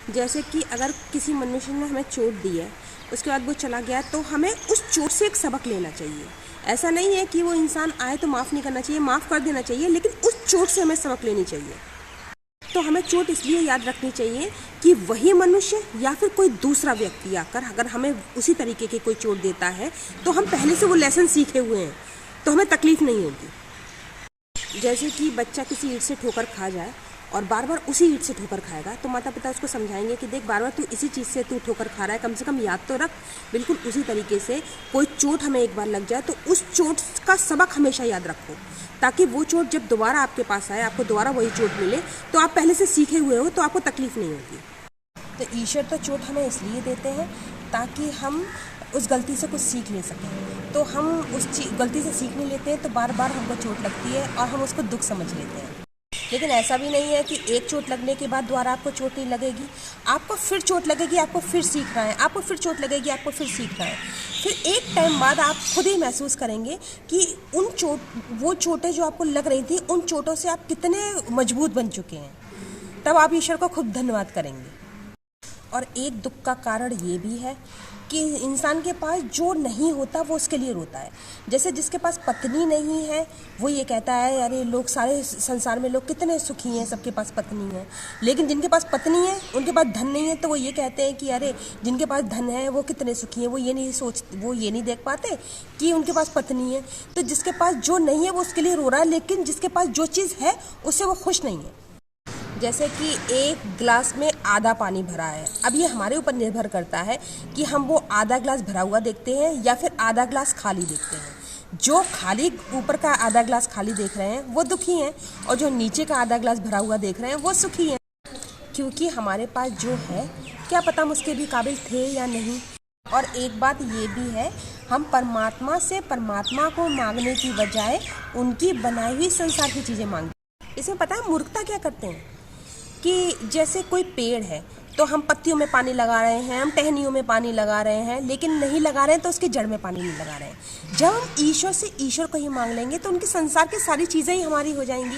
जैसे कि अगर किसी मनुष्य ने हमें चोट दी है, उसके बाद वो चला गया, तो हमें उस चोट से एक सबक लेना चाहिए। ऐसा नहीं है कि वो इंसान आए तो माफ़ नहीं करना चाहिए, माफ़ कर देना चाहिए, लेकिन उस चोट से हमें सबक लेनी चाहिए। तो हमें चोट इसलिए याद रखनी चाहिए कि वही मनुष्य या फिर कोई दूसरा व्यक्ति आकर अगर हमें उसी तरीके की कोई चोट देता है, तो हम पहले से वो लेसन सीखे हुए हैं, तो हमें तकलीफ़ नहीं होगी। जैसे कि बच्चा किसी ईंट से ठोकर खा जाए और बार बार उसी ईंट से ठोकर खाएगा, तो माता पिता उसको समझाएंगे कि देख, बार बार तू इसी चीज़ से तू ठोकर खा रहा है, कम से कम याद तो रख। बिल्कुल उसी तरीके से कोई चोट हमें एक बार लग जाए तो उस चोट का सबक हमेशा याद रखो, ताकि वो चोट जब दोबारा आपके पास आए, आपको दोबारा वही चोट मिले, तो आप पहले से सीखे हुए हो, तो आपको तकलीफ़ नहीं होगी। तो ईश्वर तो चोट हमें इसलिए देते हैं ताकि हम उस गलती से कुछ सीख ले सकें। तो हम उस गलती से सीख नहीं लेते हैं, तो बार बार हमको चोट लगती है और हम उसको दुख समझ लेते हैं। लेकिन ऐसा भी नहीं है कि एक चोट लगने के बाद दोबारा आपको चोट नहीं लगेगी। आपको फिर चोट लगेगी, आपको फिर सीखना है, आपको फिर चोट लगेगी, आपको फिर सीखना है। फिर एक टाइम बाद आप खुद ही महसूस करेंगे कि वो चोटें जो आपको लग रही थी, उन चोटों से आप कितने मजबूत बन चुके हैं। तब आप ईश्वर को खूब धन्यवाद करेंगे। और एक दुख का कारण ये भी है कि इंसान के पास जो नहीं होता वो उसके लिए रोता है। जैसे जिसके पास पत्नी नहीं है, वो ये कहता है अरे लोग, सारे संसार में लोग कितने सुखी हैं, सबके पास पत्नी है। लेकिन जिनके पास पत्नी है, उनके पास धन नहीं है, तो वो ये कहते हैं कि अरे जिनके पास धन है वो कितने सुखी हैं। वो ये नहीं देख पाते कि उनके पास पत्नी है। तो जिसके पास जो नहीं है वो उसके लिए रो रहा है, लेकिन जिसके पास जो चीज़ है उससे वो खुश नहीं है। जैसे कि एक गिलास में आधा पानी भरा है, अब ये हमारे ऊपर निर्भर करता है कि हम वो आधा गिलास भरा हुआ देखते हैं या फिर आधा गिलास खाली देखते हैं। जो खाली ऊपर का आधा गिलास खाली देख रहे हैं वो दुखी हैं, और जो नीचे का आधा गिलास भरा हुआ देख रहे हैं वो सुखी हैं। क्योंकि हमारे पास जो है, क्या पता हम उसके भी काबिल थे या नहीं। और एक बात ये भी है, हम परमात्मा से परमात्मा को मांगने की बजाय उनकी बनाई हुई संसार की चीज़ें मांगते। इसमें पता है मूर्खता क्या करते हैं कि जैसे कोई पेड़ है तो हम पत्तियों में पानी लगा रहे हैं, हम टहनियों में पानी लगा रहे हैं, लेकिन नहीं लगा रहे हैं तो उसकी जड़ में पानी नहीं लगा रहे हैं। जब हम ईश्वर से ईश्वर को ही मांग लेंगे तो उनकी संसार की सारी चीज़ें ही हमारी हो जाएंगी।